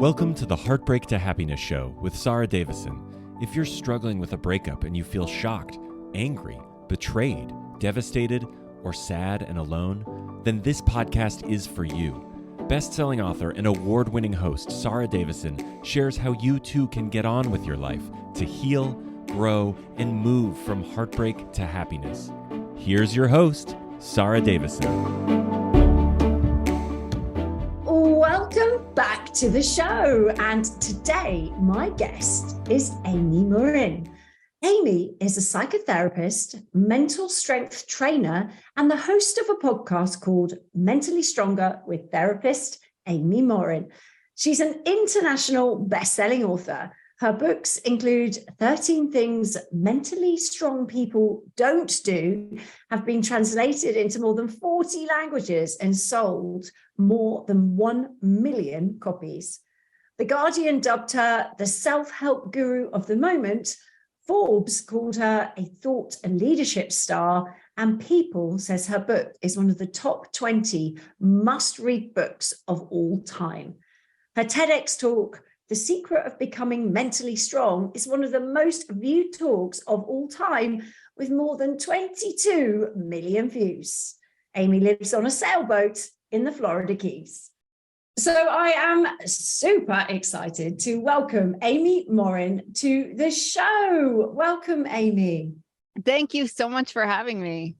Welcome to the Heartbreak to Happiness Show with Sarah Davison. If you're struggling with a breakup and you feel shocked, angry, betrayed, devastated, or sad and alone, then this podcast is for you. Best-selling author and award-winning host Sarah Davison shares how you too can get on with your life to heal, grow, and move from heartbreak to happiness. Here's your host, Sarah Davison. Welcome back to the show. And today, my guest is Amy Morin. Amy is a psychotherapist, mental strength trainer, and the host of a podcast called Mentally Stronger with therapist Amy Morin. She's an international best-selling author. Her books include 13 Things Mentally Strong People Don't Do, have been translated into more than 40 languages and sold more than 1 million copies. The Guardian dubbed her the self-help guru of the moment. Forbes called her a thought and leadership star, and People says her book is one of the top 20 must-read books of all time. Her TEDx talk, The Secret of Becoming Mentally Strong, is one of the most viewed talks of all time, with more than 22 million views. Amy lives on a sailboat in the Florida Keys. So I am super excited to welcome Amy Morin to the show. Welcome, Amy. Thank you so much for having me.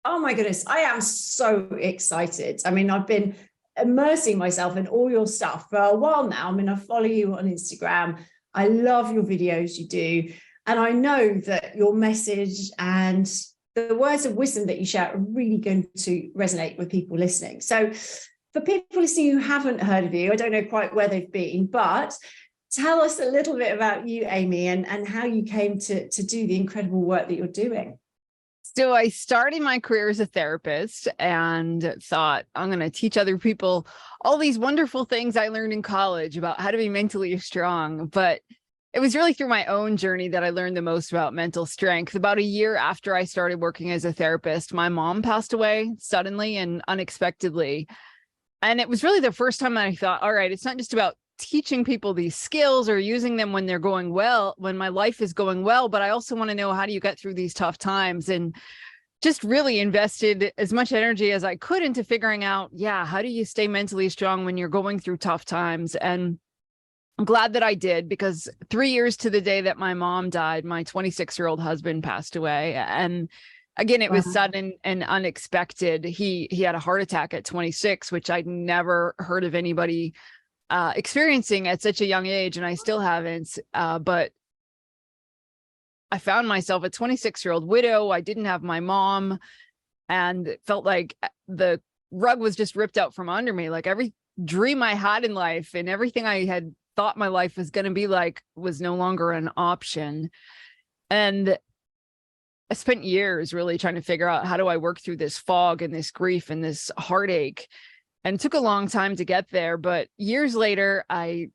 Oh my goodness, I am so excited. I mean, I've been immersing myself in all your stuff for a while now. I mean, I follow you on Instagram. I love your videos you do. And I know that your message and the words of wisdom that you share are really going to resonate with people listening. So for people listening who haven't heard of you, I don't know quite where they've been, but tell us a little bit about you, Amy, and how you came to do the incredible work that you're doing. So I started my career as a therapist and thought I'm going to teach other people all these wonderful things I learned in college about how to be mentally strong. But it was really through my own journey that I learned the most about mental strength. About a year after I started working as a therapist, my mom passed away suddenly and unexpectedly. And it was really the first time that I thought, all right, it's not just about teaching people these skills or using them when they're going well, when my life is going well, but I also want to know, how do you get through these tough times? And just really invested as much energy as I could into figuring out, how do you stay mentally strong when you're going through tough times? And I'm glad that I did, because 3 years to the day that my mom died, my 26-year-old husband passed away. And again, it was sudden and unexpected. He had a heart attack at 26, which I'd never heard of anybody experiencing at such a young age, and I still haven't. But I found myself a 26-year-old widow. I didn't have my mom, and it felt like the rug was just ripped out from under me. Like every dream I had in life and everything I had thought my life was going to be like was no longer an option. And I spent years really trying to figure out, how do I work through this fog and this grief and this heartache? And it took a long time to get there. But years later, I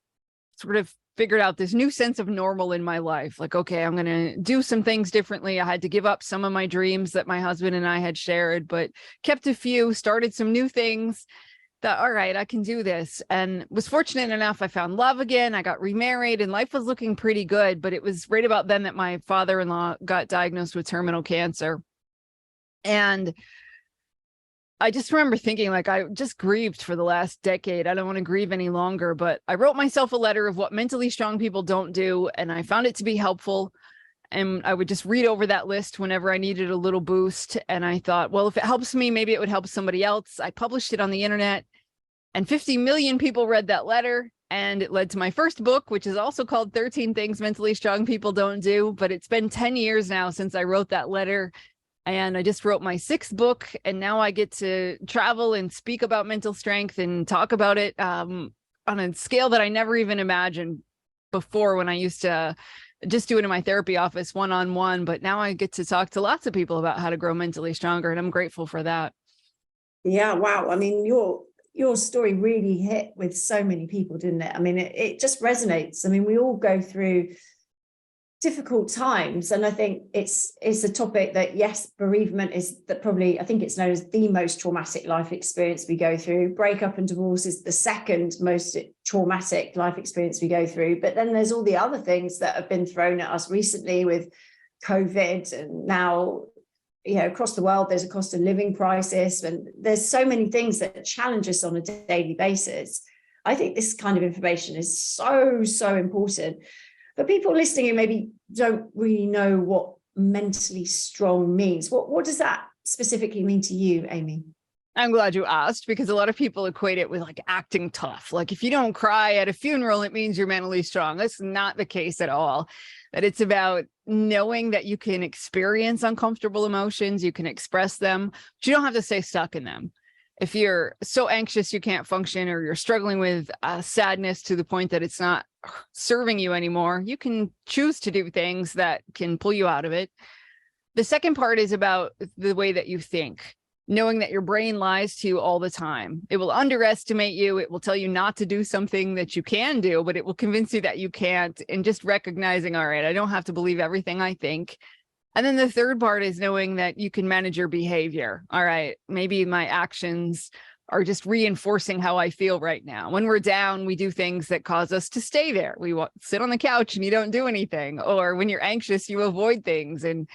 sort of figured out this new sense of normal in my life. Like, okay, I'm going to do some things differently. I had to give up some of my dreams that my husband and I had shared, but kept a few, started some new things. Thought, all right, I can do this. And was fortunate enough, I found love again. I got remarried and life was looking pretty good. But it was right about then that my father-in-law got diagnosed with terminal cancer. And I just remember thinking, like, I just grieved for the last decade. I don't want to grieve any longer. But I wrote myself a letter of what mentally strong people don't do. And I found it to be helpful. And I would just read over that list whenever I needed a little boost. And I thought, well, if it helps me, maybe it would help somebody else. I published it on the internet, and 50 million people read that letter. And it led to my first book, which is also called 13 Things Mentally Strong People Don't Do. But it's been 10 years now since I wrote that letter. And I just wrote my 6th book. And now I get to travel and speak about mental strength and talk about it on a scale that I never even imagined before, when I used to just do it in my therapy office one-on-one. But now I get to talk to lots of people about how to grow mentally stronger. And I'm grateful for that. Yeah, wow. I mean, your story really hit with so many people, didn't it? I mean, it just resonates. I mean, we all go through difficult times. And I think it's a topic that, yes, bereavement is that probably, I think it's known as the most traumatic life experience we go through. Breakup and divorce is the second most traumatic life experience we go through. But then there's all the other things that have been thrown at us recently with COVID, and now, across the world, there's a cost of living crisis, and there's so many things that challenge us on a daily basis. I think this kind of information is so, so important. But people listening who maybe don't really know what mentally strong means, what does that specifically mean to you, Amy? I'm glad you asked, because a lot of people equate it with like acting tough. Like if you don't cry at a funeral, it means you're mentally strong. That's not the case at all. That it's about knowing that you can experience uncomfortable emotions, you can express them, but you don't have to stay stuck in them. If you're so anxious you can't function, or you're struggling with sadness to the point that it's not serving you anymore, you can choose to do things that can pull you out of it. The second part is about the way that you think, knowing that your brain lies to you all the time. It will underestimate you. It will tell you not to do something that you can do, but it will convince you that you can't. And just recognizing, all right, I don't have to believe everything I think. And then the third part is knowing that you can manage your behavior. All right, maybe my actions are just reinforcing how I feel right now. When we're down, we do things that cause us to stay there. We sit on the couch and you don't do anything. Or when you're anxious, you avoid things. And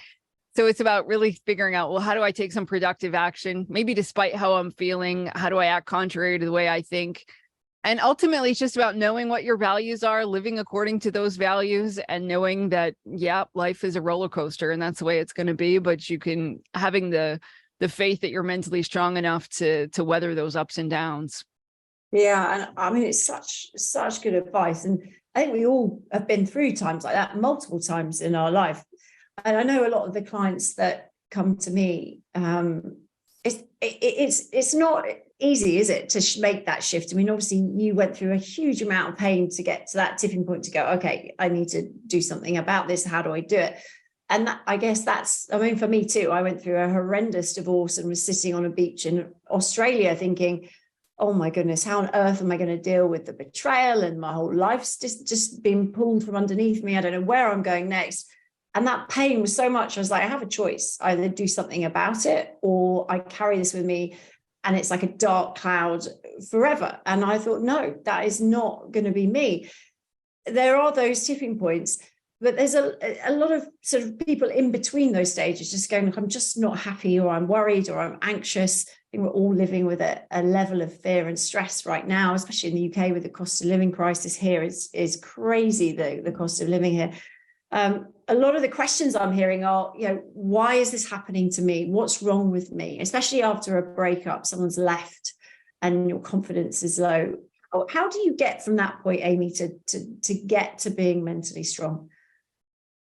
so it's about really figuring out, well, how do I take some productive action? Maybe despite how I'm feeling, how do I act contrary to the way I think? And ultimately, it's just about knowing what your values are, living according to those values, and knowing that, yeah, life is a roller coaster and that's the way it's going to be. But you can, having the faith that you're mentally strong enough to weather those ups and downs. Yeah. And I mean, it's such good advice. And I think we all have been through times like that multiple times in our life. And I know a lot of the clients that come to me, it's not easy, is it, to make that shift? I mean, obviously you went through a huge amount of pain to get to that tipping point to go, okay, I need to do something about this. How do I do it? And that, I guess I mean, for me too, I went through a horrendous divorce and was sitting on a beach in Australia thinking, oh my goodness, how on earth am I going to deal with the betrayal? And my whole life's just been pulled from underneath me. I don't know where I'm going next. And that pain was so much, I was like, I have a choice. Either do something about it, or I carry this with me and it's like a dark cloud forever. And I thought, no, that is not going to be me. There are those tipping points, but there's a lot of sort of people in between those stages just going, look, I'm just not happy, or I'm worried, or I'm anxious. I think we're all living with a level of fear and stress right now, especially in the UK with the cost of living crisis here is crazy, the cost of living here. A lot of the questions I'm hearing are, why is this happening to me? What's wrong with me? Especially after a breakup, someone's left and your confidence is low. How do you get from that point, Amy, to get to being mentally strong?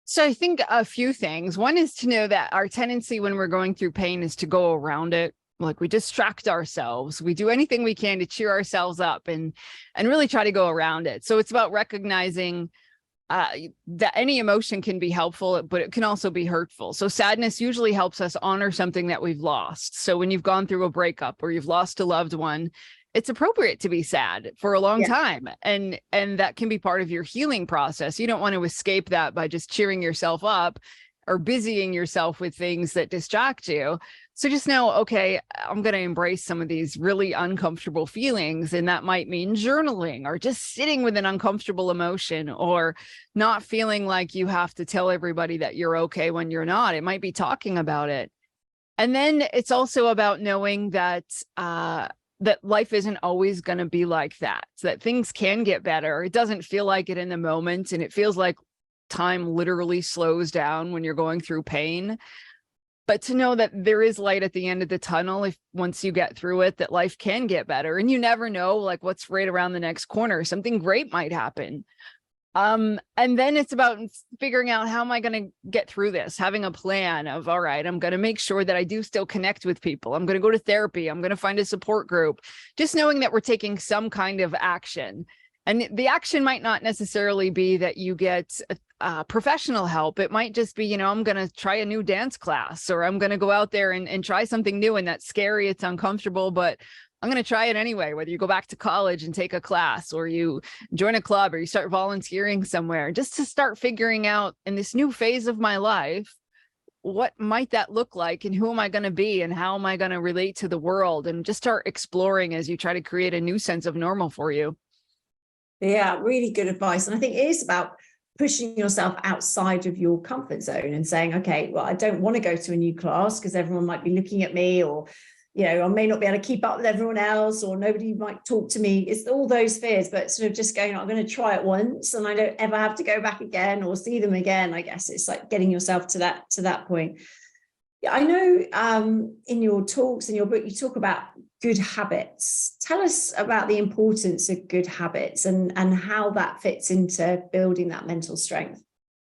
So I think a few things. One is to know that our tendency when we're going through pain is to go around it. Like we distract ourselves. We do anything we can to cheer ourselves up and really try to go around it. So it's about recognizing that any emotion can be helpful, but it can also be hurtful. So sadness usually helps us honor something that we've lost. So when you've gone through a breakup or you've lost a loved one, it's appropriate to be sad for a long time. And that can be part of your healing process. You don't want to escape that by just cheering yourself up or busying yourself with things that distract you. So just know, okay, I'm going to embrace some of these really uncomfortable feelings. And that might mean journaling or just sitting with an uncomfortable emotion, or not feeling like you have to tell everybody that you're okay when you're not. It might be talking about it. And then it's also about knowing that that life isn't always going to be like that, so that things can get better. It doesn't feel like it in the moment. And it feels like time literally slows down when you're going through pain. But to know that there is light at the end of the tunnel, if once you get through it, that life can get better. And you never know, like, what's right around the next corner. Something great might happen. And then it's about figuring out, how am I going to get through this? Having a plan of, all right, I'm going to make sure that I do still connect with people. I'm going to go to therapy. I'm going to find a support group. Just knowing that we're taking some kind of action. And the action might not necessarily be that you get professional help. It might just be, I'm going to try a new dance class, or I'm going to go out there and try something new. And that's scary. It's uncomfortable, but I'm going to try it anyway, whether you go back to college and take a class or you join a club or you start volunteering somewhere, just to start figuring out in this new phase of my life, what might that look like and who am I going to be and how am I going to relate to the world, and just start exploring as you try to create a new sense of normal for you. Yeah, really good advice. And I think it is about pushing yourself outside of your comfort zone and saying, okay, well, I don't want to go to a new class because everyone might be looking at me, or, you know, I may not be able to keep up with everyone else, or nobody might talk to me. It's all those fears, but sort of just going, I'm going to try it once and I don't ever have to go back again or see them again. I guess it's like getting yourself to that point. Yeah, I know in your talks, in your book, you talk about good habits. Tell us about the importance of good habits and how that fits into building that mental strength.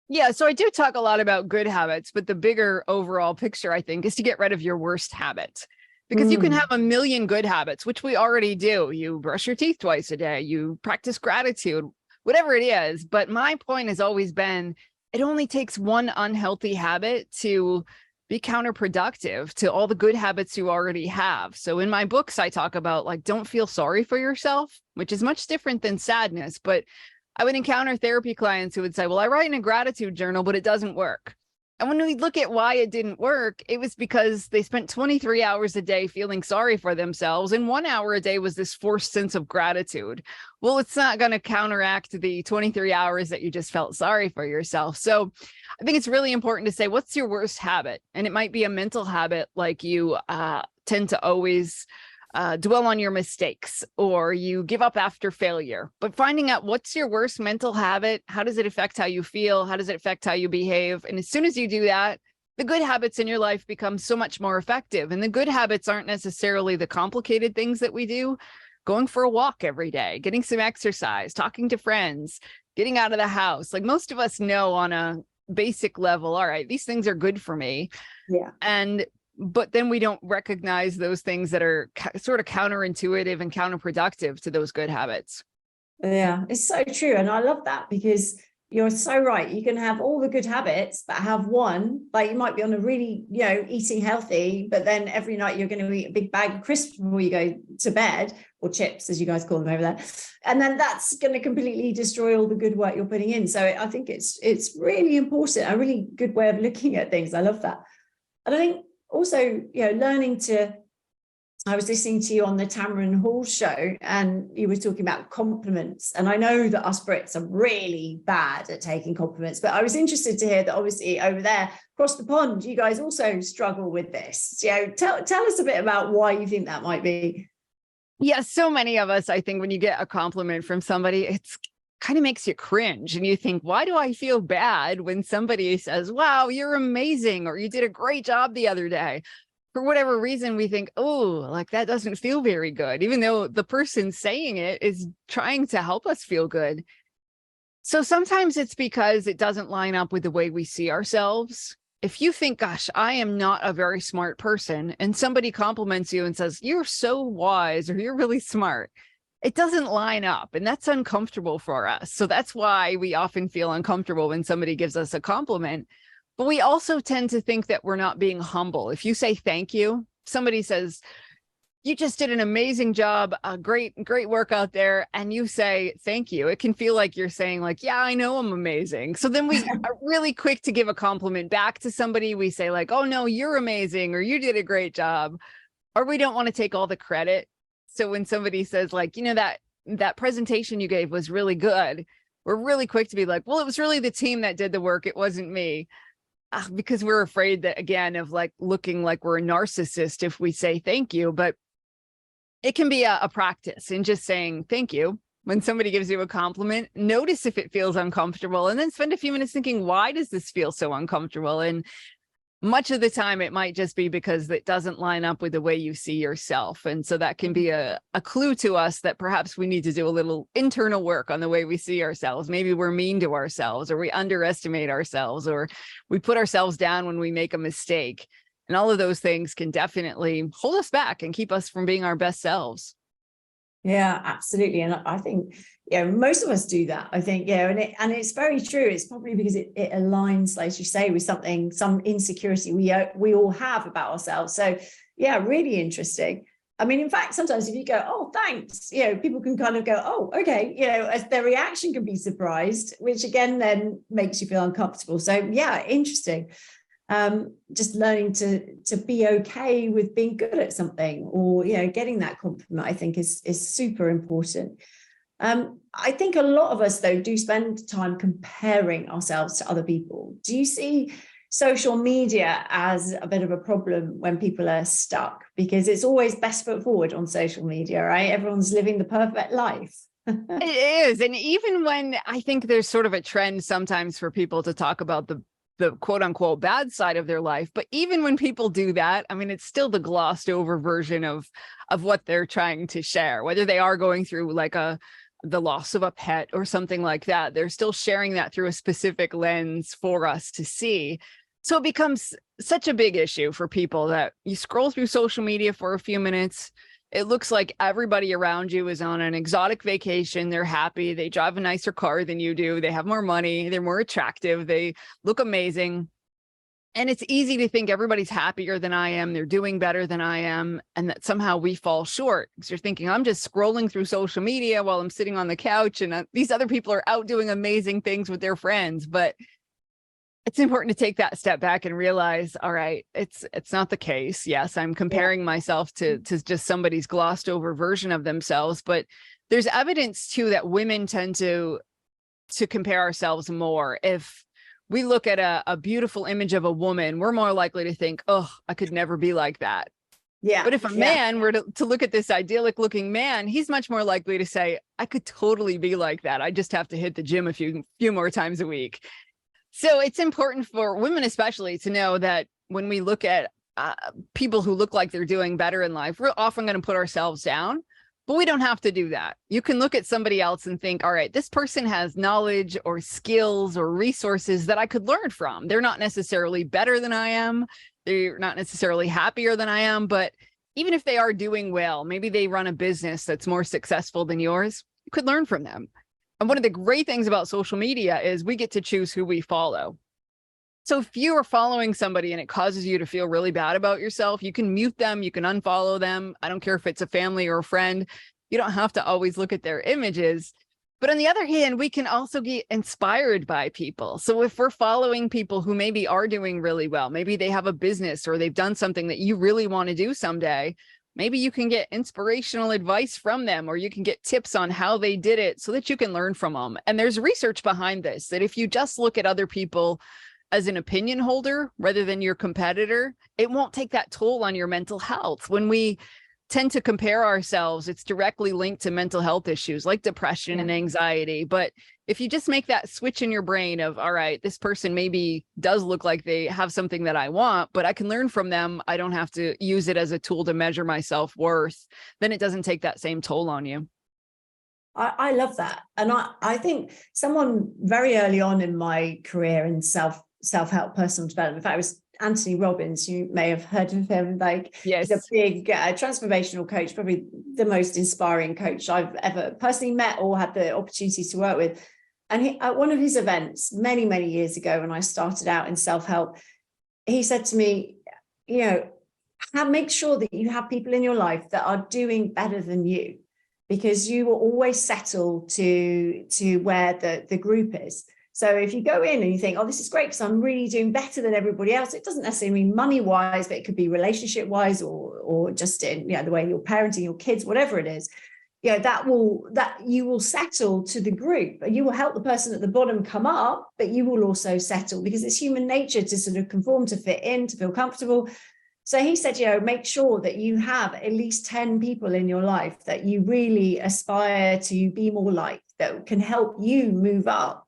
Yeah, so I do talk a lot about good habits, but the bigger overall picture, I think, is to get rid of your worst habits. Because you can have a million good habits, which we already do. You brush your teeth twice a day, you practice gratitude, whatever it is. But my point has always been, it only takes one unhealthy habit to be counterproductive to all the good habits you already have. So in my books, I talk about, like, don't feel sorry for yourself, which is much different than sadness. But I would encounter therapy clients who would say, well, I write in a gratitude journal, but it doesn't work. And when we look at why it didn't work, it was because they spent 23 hours a day feeling sorry for themselves. And 1 hour a day was this forced sense of gratitude. Well, it's not going to counteract the 23 hours that you just felt sorry for yourself. So I think it's really important to say, what's your worst habit? And it might be a mental habit, like you tend to always dwell on your mistakes, or you give up after failure. But finding out what's your worst mental habit, how does it affect how you feel, how does it affect how you behave? And as soon as you do that, the good habits in your life become so much more effective. And the good habits aren't necessarily the complicated things that we do. Going for a walk every day, getting some exercise, talking to friends, getting out of the house. Like, most of us know on a basic level, all right, these things are good for me. Yeah. But then we don't recognize those things that are sort of counterintuitive and counterproductive to those good habits. Yeah, it's so true. And I love that, because you're so right. You can have all the good habits, but have one, like you might be on a really, you know, eating healthy, but then every night you're going to eat a big bag of crisps before you go to bed, or chips, as you guys call them over there. And then that's going to completely destroy all the good work you're putting in. So I think it's really important, a really good way of looking at things. I love that. And I think also, you know, learning to, I was listening to you on the Tamron Hall show, and you were talking about compliments. And I know that us Brits are really bad at taking compliments, but I was interested to hear that obviously over there across the pond, you guys also struggle with this. You know, tell us a bit about why you think that might be. Yeah, so many of us, I think, when you get a compliment from somebody, it's kind of makes you cringe, and you think, why do I feel bad when somebody says, wow, you're amazing, or you did a great job the other day? For whatever reason, we think, oh, like, that doesn't feel very good, even though the person saying it is trying to help us feel good. So sometimes it's because it doesn't line up with the way we see ourselves. If you think, gosh, I am not a very smart person, and somebody compliments you and says, you're so wise, or you're really smart, it doesn't line up, and that's uncomfortable for us. So that's why we often feel uncomfortable when somebody gives us a compliment. But we also tend to think that we're not being humble. If you say thank you, somebody says, you just did an amazing job, great work out there, and you say thank you, it can feel like you're saying, like, yeah, I know I'm amazing. So then we are really quick to give a compliment back to somebody. We say, like, oh no, you're amazing, or you did a great job, or we don't want to take all the credit. So when somebody says, like, you know, that presentation you gave was really good, we're really quick to be like, well, it was really the team that did the work, it wasn't me. Because we're afraid that, again, of like looking like we're a narcissist if we say thank you. But it can be a practice in just saying thank you when somebody gives you a compliment. Notice if it feels uncomfortable, and then spend a few minutes thinking, why does this feel so uncomfortable? And much of the time it might just be because it doesn't line up with the way you see yourself. And so that can be a clue to us that perhaps we need to do a little internal work on the way we see ourselves. Maybe we're mean to ourselves, or we underestimate ourselves, or we put ourselves down when we make a mistake. And all of those things can definitely hold us back and keep us from being our best selves. Yeah, absolutely. And I think, yeah, most of us do that, I think. Yeah, and it's very true. It's probably because it aligns, like you say, with some insecurity we all have about ourselves. So yeah, really interesting. I mean, in fact, sometimes if you go, oh, thanks, people can kind of go, oh, okay, as their reaction can be surprised, which again, then makes you feel uncomfortable. So yeah, interesting. Just learning to be okay with being good at something, or, getting that compliment, I think is super important. I think a lot of us, though, do spend time comparing ourselves to other people. Do you see social media as a bit of a problem when people are stuck? Because it's always best foot forward on social media, right? Everyone's living the perfect life. It is. And even when I think there's sort of a trend sometimes for people to talk about the quote unquote bad side of their life. But even when people do that, I mean, it's still the glossed over version of what they're trying to share, whether they are going through like the loss of a pet or something like that. They're still sharing that through a specific lens for us to see. So it becomes such a big issue for people that you scroll through social media for a few minutes. It looks like everybody around you is on an exotic vacation. They're happy. They drive a nicer car than you do. They have more money. They're more attractive. They look amazing. And it's easy to think everybody's happier than I am. They're doing better than I am. And that somehow we fall short, because you're thinking, I'm just scrolling through social media while I'm sitting on the couch, and these other people are out doing amazing things with their friends. But it's important to take that step back and realize, all right, it's not the case. Yes, I'm comparing myself to just somebody's glossed over version of themselves, but there's evidence too that women tend to compare ourselves more. If we look at a beautiful image of a woman, we're more likely to think, oh, I could never be like that. Yeah. But if a man were to look at this idyllic looking man, he's much more likely to say, I could totally be like that. I just have to hit the gym a few more times a week. So it's important for women, especially, to know that when we look at people who look like they're doing better in life, we're often going to put ourselves down, but we don't have to do that. You can look at somebody else and think, all right, this person has knowledge or skills or resources that I could learn from. They're not necessarily better than I am. They're not necessarily happier than I am, but even if they are doing well, maybe they run a business that's more successful than yours, you could learn from them. And one of the great things about social media is we get to choose who we follow. So if you are following somebody and it causes you to feel really bad about yourself, you can mute them, you can unfollow them. I don't care if it's a family or a friend. You don't have to always look at their images. But on the other hand, we can also get inspired by people. So if we're following people who maybe are doing really well, maybe they have a business or they've done something that you really want to do someday, maybe you can get inspirational advice from them, or you can get tips on how they did it so that you can learn from them. And there's research behind this, that if you just look at other people as an opinion holder rather than your competitor, it won't take that toll on your mental health. When we tend to compare ourselves, it's directly linked to mental health issues like depression and anxiety. But if you just make that switch in your brain of, all right, this person maybe does look like they have something that I want, but I can learn from them. I don't have to use it as a tool to measure my self-worth. Then it doesn't take that same toll on you. I love that. And I think someone very early on in my career in self-help, personal development, in fact, it was Anthony Robbins. You may have heard of him. He's a big transformational coach, probably the most inspiring coach I've ever personally met or had the opportunity to work with. And at one of his events many, many years ago, when I started out in self-help, he said to me, make sure that you have people in your life that are doing better than you, because you will always settle to where the group is. So if you go in and you think, oh, this is great because I'm really doing better than everybody else, it doesn't necessarily mean money-wise, but it could be relationship-wise or just in the way you're parenting your kids, whatever it is. That you will settle to the group, and you will help the person at the bottom come up, but you will also settle, because it's human nature to sort of conform, to fit in, to feel comfortable. So he said, make sure that you have at least 10 people in your life that you really aspire to be more like, that can help you move up.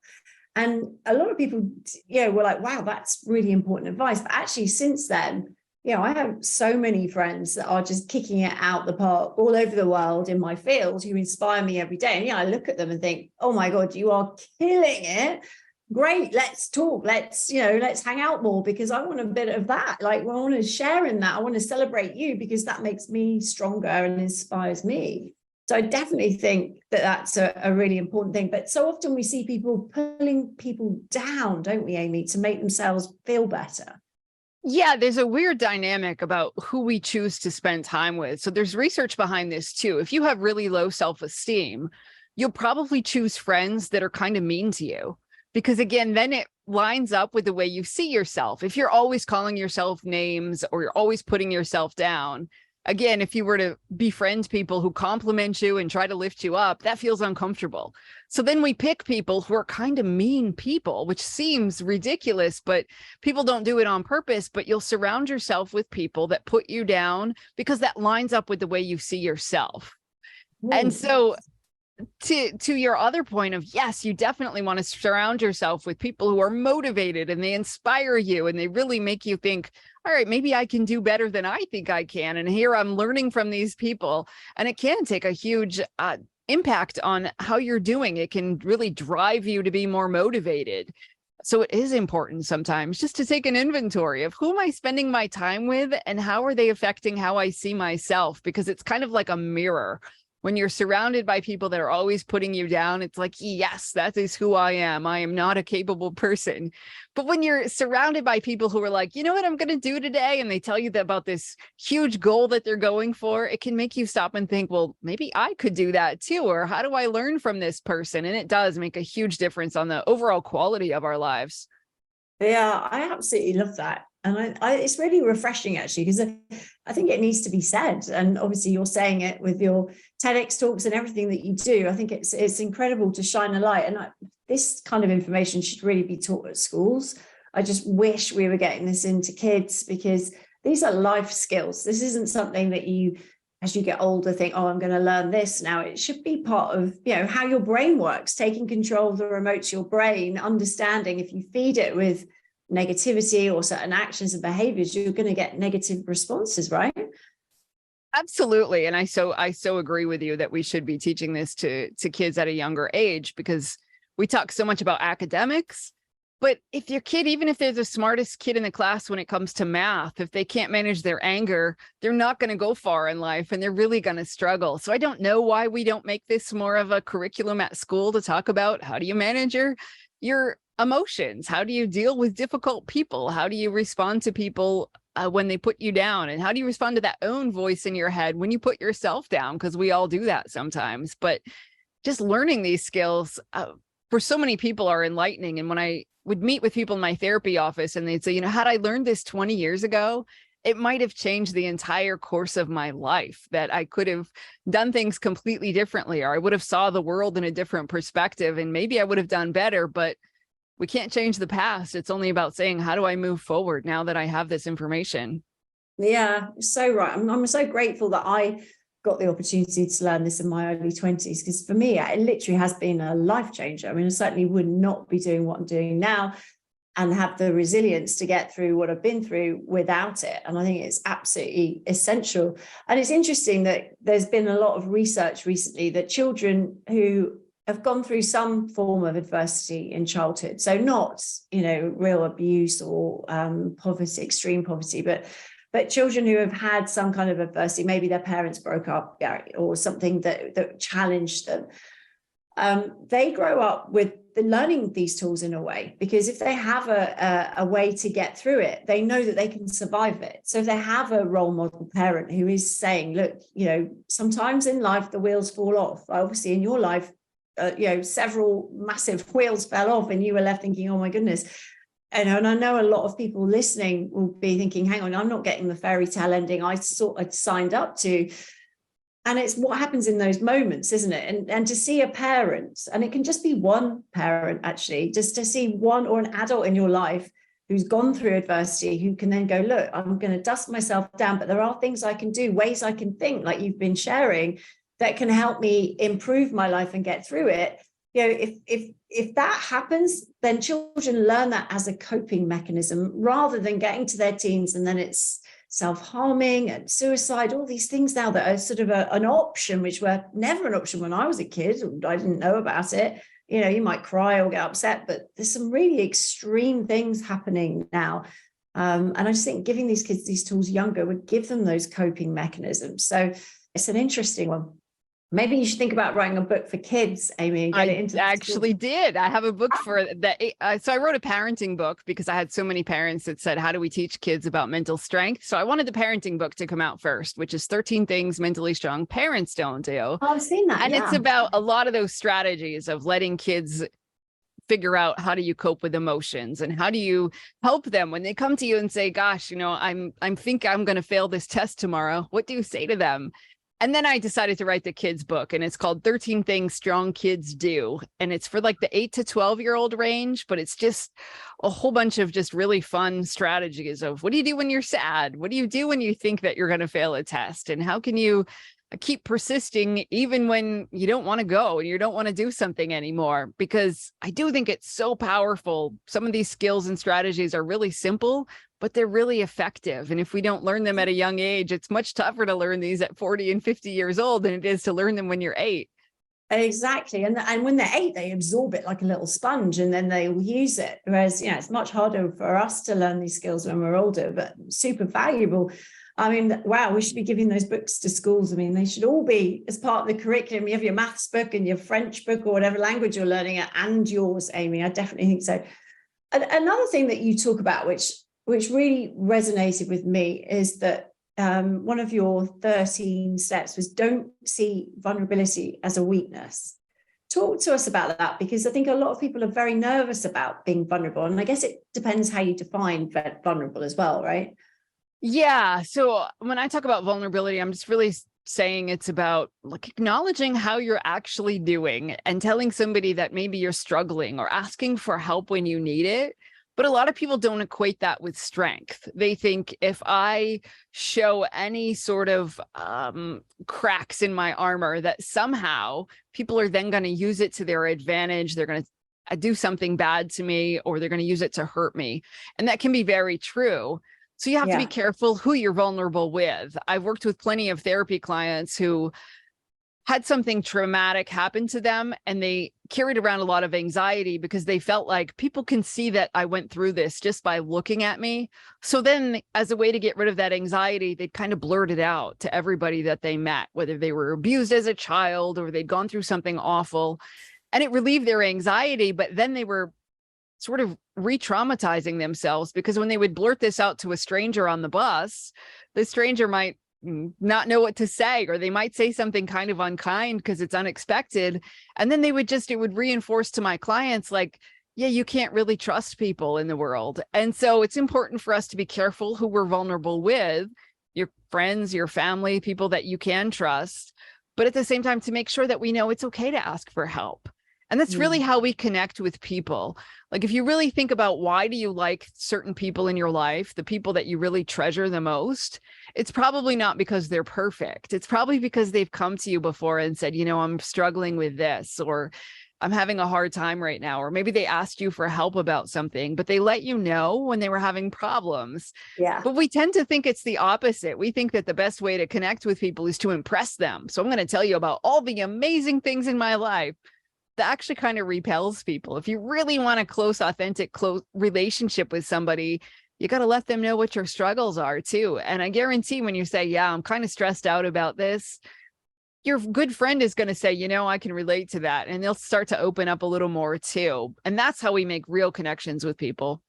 And a lot of people, were like, wow, that's really important advice. But actually, since then, I have so many friends that are just kicking it out the park all over the world in my field, who inspire me every day. And I look at them and think, oh my God, you are killing it. Great, let's talk. Let's hang out more, because I want a bit of that. I want to share in that. I want to celebrate you, because that makes me stronger and inspires me. So I definitely think that that's a really important thing. But so often we see people pulling people down, don't we, Amy, to make themselves feel better? Yeah, there's a weird dynamic about who we choose to spend time with. So there's research behind this too. If you have really low self-esteem, you'll probably choose friends that are kind of mean to you. Because again, then it lines up with the way you see yourself. If you're always calling yourself names or you're always putting yourself down, again, if you were to befriend people who compliment you and try to lift you up, that feels uncomfortable. So then we pick people who are kind of mean people, which seems ridiculous, but people don't do it on purpose. But you'll surround yourself with people that put you down because that lines up with the way you see yourself. And so to your other point of, yes, you definitely want to surround yourself with people who are motivated and they inspire you and they really make you think, all right, maybe I can do better than I think I can. And here I'm learning from these people. And it can take a huge impact on how you're doing. It can really drive you to be more motivated. So it is important sometimes just to take an inventory of who am I spending my time with and how are they affecting how I see myself? Because it's kind of like a mirror. When you're surrounded by people that are always putting you down, it's like, yes, that is who I am. I am not a capable person. But when you're surrounded by people who are like, you know what I'm going to do today? And they tell you about this huge goal that they're going for, it can make you stop and think, well, maybe I could do that too. Or how do I learn from this person? And it does make a huge difference on the overall quality of our lives. Yeah, I absolutely love that. And it's really refreshing, actually, because I think it needs to be said. And obviously you're saying it with your TEDx talks and everything that you do. I think it's incredible to shine a light. And this kind of information should really be taught at schools. I just wish we were getting this into kids, because these are life skills. This isn't something that you, as you get older, think, oh, I'm going to learn this now. It should be part of, how your brain works, taking control of the remote to your brain, understanding if you feed it with negativity or certain actions and behaviors, you're going to get negative responses, right? Absolutely. And I so agree with you that we should be teaching this to kids at a younger age, because we talk so much about academics. But if your kid, even if they're the smartest kid in the class when it comes to math, if they can't manage their anger, they're not going to go far in life and they're really going to struggle. So I don't know why we don't make this more of a curriculum at school to talk about how do you manage your emotions? How do you deal with difficult people? How do you respond to people when they put you down? And how do you respond to that own voice in your head when you put yourself down? Because we all do that sometimes. But just learning these skills for so many people are enlightening. And when I would meet with people in my therapy office and they'd say, had I learned this 20 years ago, it might have changed the entire course of my life, that I could have done things completely differently, or I would have saw the world in a different perspective, and maybe I would have done better. But we can't change the past. It's only about saying, how do I move forward now that I have this information? Yeah, so right. I'm so grateful that I got the opportunity to learn this in my early 20s, because for me, it literally has been a life changer. I mean, I certainly would not be doing what I'm doing now and have the resilience to get through what I've been through without it. And I think it's absolutely essential. And it's interesting that there's been a lot of research recently that children who have gone through some form of adversity in childhood, so not, real abuse or poverty, extreme poverty, but children who have had some kind of adversity, maybe their parents broke up, or something that challenged them, they grow up with learning these tools in a way, because if they have a way to get through it, they know that they can survive it. So if they have a role model parent who is saying, look, sometimes in life the wheels fall off. Obviously in your life, several massive wheels fell off and you were left thinking, oh my goodness. And I know a lot of people listening will be thinking, hang on, I'm not getting the fairy tale ending I signed up to. And it's what happens in those moments, isn't it? And to see a parent, and it can just be one parent, actually, just to see one or an adult in your life who's gone through adversity, who can then go, look, I'm going to dust myself down, but there are things I can do, ways I can think, like you've been sharing, that can help me improve my life and get through it. If that happens, then children learn that as a coping mechanism, rather than getting to their teens and then it's self-harming and suicide, all these things now that are sort of an option, which were never an option when I was a kid. I didn't know about it. You might cry or get upset, but there's some really extreme things happening now. And I just think giving these kids these tools younger would give them those coping mechanisms. So it's an interesting one. Maybe you should think about writing a book for kids, Amy, and get it into I actually did. I have a book for that. So I wrote a parenting book because I had so many parents that said, how do we teach kids about mental strength? So I wanted the parenting book to come out first, which is 13 things mentally strong parents don't do. Oh, I've seen that. And yeah. it's about a lot of those strategies of letting kids figure out how do you cope with emotions and how do you help them when they come to you and say, gosh, I'm think I'm going to fail this test tomorrow. What do you say to them? And then I decided to write the kids book, and it's called 13 Things Strong Kids Do. And it's for like the 8 to 12-year-old range, but it's just a whole bunch of just really fun strategies of what do you do when you're sad? What do you do when you think that you're going to fail a test? And how can you keep persisting even when you don't want to go and you don't want to do something anymore? Because I do think it's so powerful. Some of these skills and strategies are really simple, but they're really effective. And if we don't learn them at a young age, it's much tougher to learn these at 40 and 50 years old than it is to learn them when you're 8. Exactly. And when they're 8, they absorb it like a little sponge and then they will use it. Whereas, it's much harder for us to learn these skills when we're older, but super valuable. I mean, wow, we should be giving those books to schools. I mean, they should all be as part of the curriculum. You have your maths book and your French book or whatever language you're learning and yours, Amy. I definitely think so. Another thing that you talk about, which really resonated with me, is that one of your 13 steps was don't see vulnerability as a weakness. Talk to us about that, because I think a lot of people are very nervous about being vulnerable. And I guess it depends how you define vulnerable as well, right? Yeah. So when I talk about vulnerability, I'm just really saying it's about like acknowledging how you're actually doing and telling somebody that maybe you're struggling or asking for help when you need it. But a lot of people don't equate that with strength. They think if I show any sort of cracks in my armor, that somehow people are then going to use it to their advantage. They're going to do something bad to me, or they're going to use it to hurt me. And that can be very true. So you have to be careful who you're vulnerable with. I've worked with plenty of therapy clients who had something traumatic happen to them, and they carried around a lot of anxiety because they felt like people can see that I went through this just by looking at me. So then as a way to get rid of that anxiety, they'd kind of blurt it out to everybody that they met, whether they were abused as a child or they'd gone through something awful, and it relieved their anxiety. But then they were sort of re-traumatizing themselves, because when they would blurt this out to a stranger on the bus, the stranger might not know what to say, or they might say something kind of unkind because it's unexpected. And then it would reinforce to my clients, like, yeah, you can't really trust people in the world. And so it's important for us to be careful who we're vulnerable with, your friends, your family, people that you can trust, but at the same time to make sure that we know it's okay to ask for help. And that's really how we connect with people. Like, if you really think about why do you like certain people in your life, the people that you really treasure the most, it's probably not because they're perfect. It's probably because they've come to you before and said, I'm struggling with this, or I'm having a hard time right now. Or maybe they asked you for help about something, but they let you know when they were having problems. Yeah. But we tend to think it's the opposite. We think that the best way to connect with people is to impress them. So I'm going to tell you about all the amazing things in my life. That actually kind of repels people. If you really want a close, authentic, close relationship with somebody, you got to let them know what your struggles are too. And I guarantee when you say, yeah, I'm kind of stressed out about this, your good friend is going to say, I can relate to that. And they'll start to open up a little more too. And that's how we make real connections with people.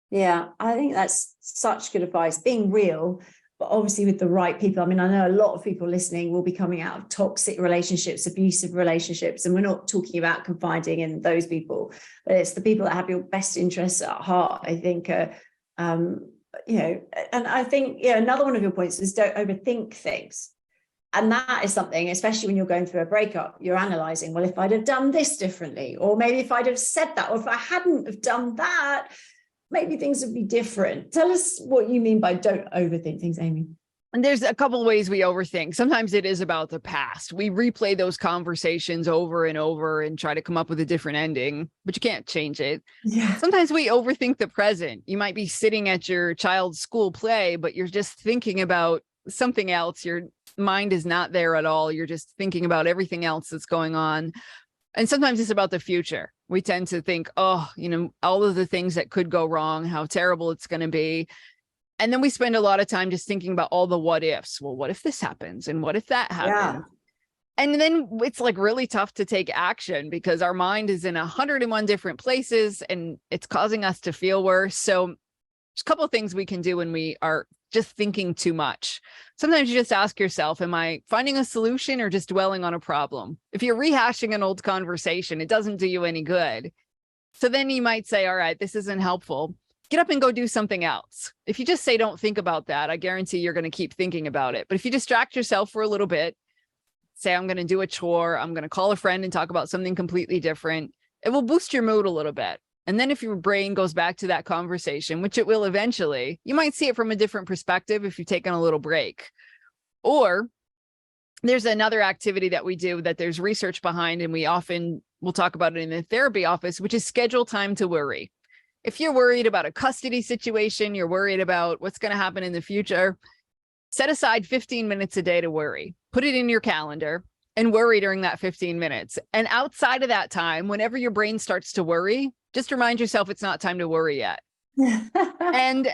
Yeah, I think that's such good advice, being real, but obviously with the right people. I mean, I know a lot of people listening will be coming out of toxic relationships, abusive relationships, and we're not talking about confiding in those people, but it's the people that have your best interests at heart, I think. And I think, another one of your points is don't overthink things. And that is something, especially when you're going through a breakup, you're analyzing, well, if I'd have done this differently, or maybe if I'd have said that, or if I hadn't have done that, maybe things would be different. Tell us what you mean by don't overthink things, Amy. And there's a couple of ways we overthink. Sometimes it is about the past. We replay those conversations over and over and try to come up with a different ending, but you can't change it. Yeah. Sometimes we overthink the present. You might be sitting at your child's school play, but you're just thinking about something else. Your mind is not there at all. You're just thinking about everything else that's going on. And sometimes it's about the future. We tend to think, all of the things that could go wrong, how terrible it's going to be. And then we spend a lot of time just thinking about all the what ifs. Well, what if this happens? And what if that happens? And then it's like really tough to take action because our mind is in 101 different places and it's causing us to feel worse. So there's a couple of things we can do when we are just thinking too much. Sometimes you just ask yourself, am I finding a solution or just dwelling on a problem? If you're rehashing an old conversation, it doesn't do you any good. So then you might say, all right, this isn't helpful. Get up and go do something else. If you just say, don't think about that, I guarantee you're going to keep thinking about it. But if you distract yourself for a little bit, say, I'm going to do a chore, I'm going to call a friend and talk about something completely different, it will boost your mood a little bit. And then if your brain goes back to that conversation, which it will eventually, you might see it from a different perspective if you've taken a little break. Or there's another activity that we do that there's research behind, and we'll talk about it in the therapy office, which is schedule time to worry. If you're worried about a custody situation, you're worried about what's going to happen in the future, set aside 15 minutes a day to worry. Put it in your calendar and worry during that 15 minutes. And outside of that time, whenever your brain starts to worry, just remind yourself it's not time to worry yet. And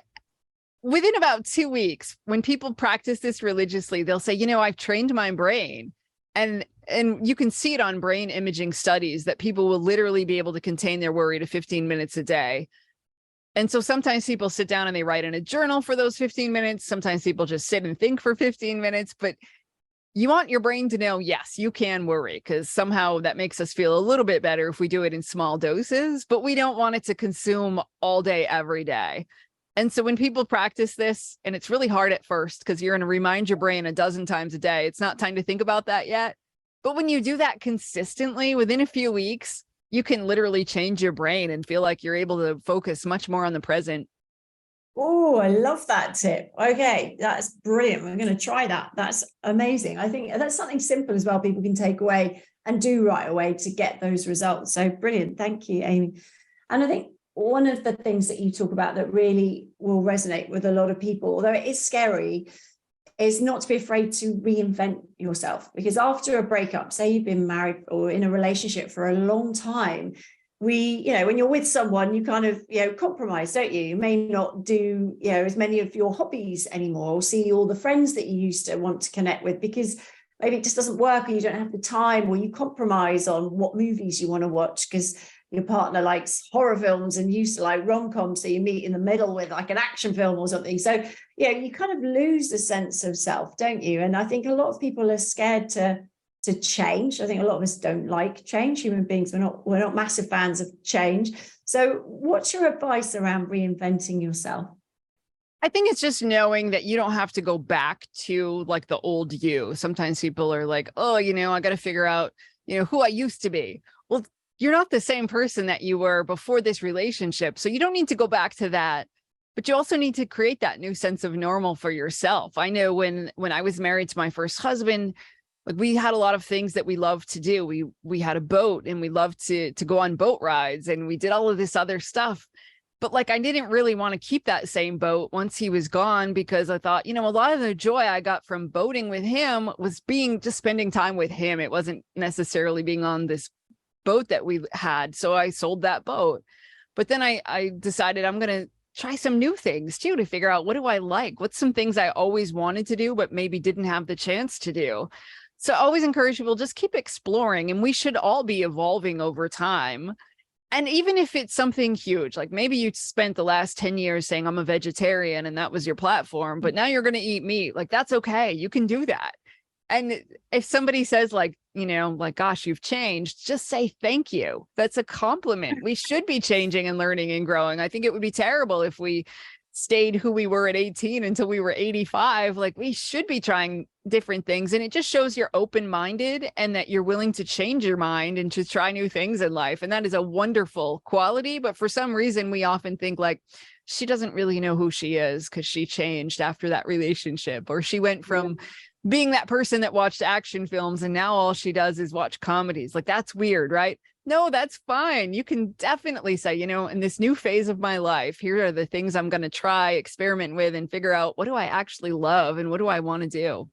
within about 2 weeks, when people practice this religiously, they'll say, I've trained my brain. And you can see it on brain imaging studies that people will literally be able to contain their worry to 15 minutes a day. And so sometimes people sit down and they write in a journal for those 15 minutes. Sometimes people just sit and think for 15 minutes. But you want your brain to know, yes, you can worry, because somehow that makes us feel a little bit better if we do it in small doses, but we don't want it to consume all day, every day. And so when people practice this, and it's really hard at first because you're going to remind your brain a dozen times a day, it's not time to think about that yet. But when you do that consistently, within a few weeks, you can literally change your brain and feel like you're able to focus much more on the present. Oh, I love that tip. Okay, that's brilliant. We're going to try that. That's amazing. I think that's something simple as well people can take away and do right away to get those results. So brilliant. Thank you, Amy. And I think one of the things that you talk about that really will resonate with a lot of people, although it is scary, is not to be afraid to reinvent yourself. Because after a breakup, say you've been married or in a relationship for a long time, when you're with someone, you kind of, compromise, don't you? You may not do, as many of your hobbies anymore, or see all the friends that you used to want to connect with, because maybe it just doesn't work, or you don't have the time, or you compromise on what movies you want to watch because your partner likes horror films and used to like rom-coms, so you meet in the middle with like an action film or something. So, you kind of lose the sense of self, don't you? And I think a lot of people are scared to change. I think a lot of us don't like change. Human beings, we're not massive fans of change. So what's your advice around reinventing yourself? I think it's just knowing that you don't have to go back to like the old you. Sometimes people are like, oh, I got to figure out, who I used to be. Well, you're not the same person that you were before this relationship. So you don't need to go back to that. But you also need to create that new sense of normal for yourself. I know when I was married to my first husband, like we had a lot of things that we loved to do. We had a boat and we loved to go on boat rides, and we did all of this other stuff. But like, I didn't really want to keep that same boat once he was gone, because I thought, a lot of the joy I got from boating with him was just spending time with him. It wasn't necessarily being on this boat that we had. So I sold that boat. But then I decided I'm going to try some new things too, to figure out, what do I like? What's some things I always wanted to do, but maybe didn't have the chance to do? So I always encourage people, just keep exploring, and we should all be evolving over time. And even if it's something huge, like maybe you spent the last 10 years saying I'm a vegetarian and that was your platform, but now you're going to eat meat, like that's okay. You can do that. And if somebody says like, gosh, you've changed, just say thank you. That's a compliment. We should be changing and learning and growing. I think it would be terrible if we stayed who we were at 18 until we were 85. Like, we should be trying different things. And it just shows you're open-minded and that you're willing to change your mind and to try new things in life. And that is a wonderful quality. But for some reason, we often think like, she doesn't really know who she is because she changed after that relationship, or she went from being that person that watched action films and now all she does is watch comedies. Like, that's weird, right? No, that's fine. You can definitely say, in this new phase of my life, here are the things I'm going to try, experiment with, and figure out, what do I actually love and what do I want to do?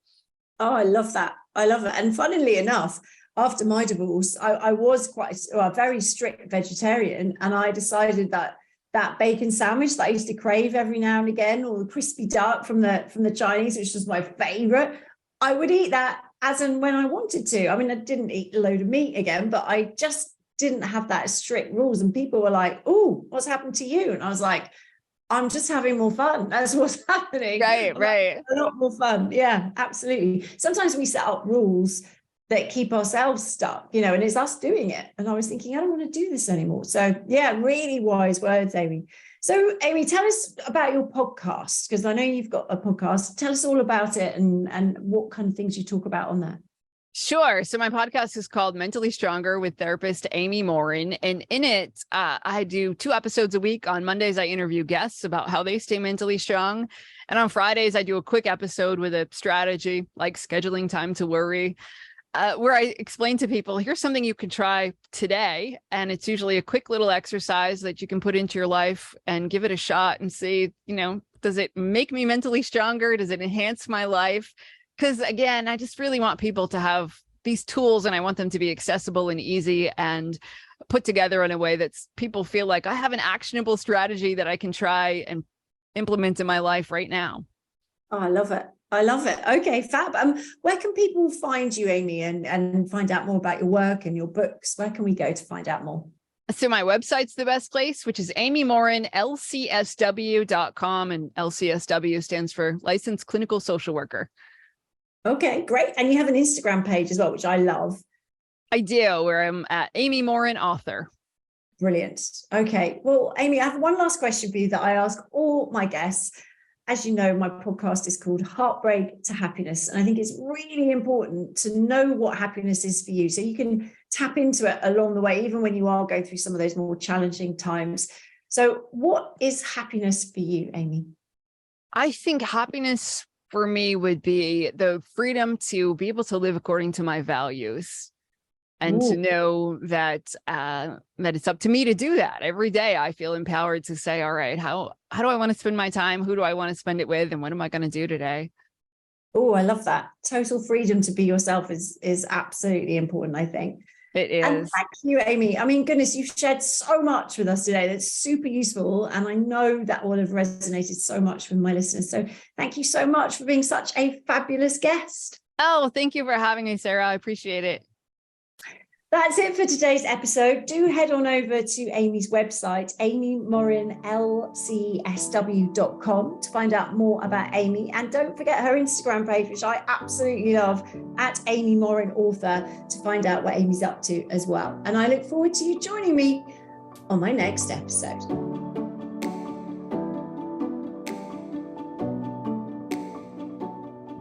Oh, I love that. I love it. And funnily enough, after my divorce, I was quite a very strict vegetarian, and I decided that bacon sandwich that I used to crave every now and again, or the crispy duck from the Chinese, which was my favorite, I would eat that as and when I wanted to. I mean, I didn't eat a load of meat again, but I just didn't have that strict rules. And people were like, "Oh, what's happened to you?" And I was like, "I'm just having more fun. That's what's happening." Right, right. A lot more fun. Yeah, absolutely. Sometimes we set up rules that keep ourselves stuck, and it's us doing it. And I was thinking, I don't want to do this anymore. So yeah, really wise words, Amy. So Amy, tell us about your podcast, because I know you've got a podcast. Tell us all about it and what kind of things you talk about on there. Sure. So my podcast is called Mentally Stronger with therapist Amy Morin. And in it, I do 2 episodes a week. On Mondays, I interview guests about how they stay mentally strong. And on Fridays, I do a quick episode with a strategy like scheduling time to worry, where I explain to people, here's something you can try today. And it's usually a quick little exercise that you can put into your life and give it a shot and see, does it make me mentally stronger? Does it enhance my life? Because again, I just really want people to have these tools, and I want them to be accessible and easy and put together in a way that people feel like I have an actionable strategy that I can try and implement in my life right now. Oh, I love it. I love it. Okay, fab. Where can people find you, Amy, and find out more about your work and your books? Where can we go to find out more? So my website's the best place, which is Amy Morin, LCSW.com. And LCSW stands for Licensed Clinical Social Worker. Okay, great. And you have an Instagram page as well, which I love. I do, where I'm at Amy Morin Author. Brilliant. Okay. Well, Amy, I have one last question for you that I ask all my guests. As you know, my podcast is called Heartbreak to Happiness. And I think it's really important to know what happiness is for you, so you can tap into it along the way, even when you are going through some of those more challenging times. So what is happiness for you, Amy? I think happiness for me would be the freedom to be able to live according to my values, and to know that that it's up to me to do that every day. I feel empowered to say, all right, how do I want to spend my time? Who do I want to spend it with? And what am I going to do today? Oh, I love that. Total freedom to be yourself is absolutely important, I think. It is. And thank you, Amy. I mean, goodness, you've shared so much with us today that's super useful. And I know that will have resonated so much with my listeners. So thank you so much for being such a fabulous guest. Oh, thank you for having me, Sarah. I appreciate it. That's it for today's episode. Do head on over to Amy's website, amymorinlcsw.com, to find out more about Amy. And don't forget her Instagram page, which I absolutely love, at Amy Morin Author, to find out what Amy's up to as well. And I look forward to you joining me on my next episode.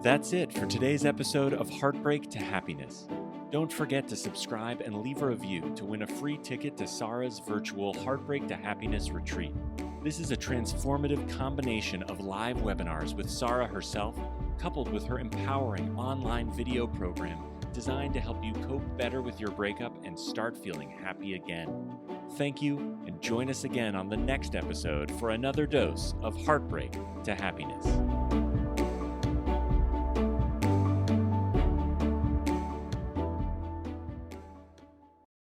That's it for today's episode of Heartbreak to Happiness. Don't forget to subscribe and leave a review to win a free ticket to Sarah's virtual Heartbreak to Happiness retreat. This is a transformative combination of live webinars with Sarah herself, coupled with her empowering online video program designed to help you cope better with your breakup and start feeling happy again. Thank you, and join us again on the next episode for another dose of Heartbreak to Happiness.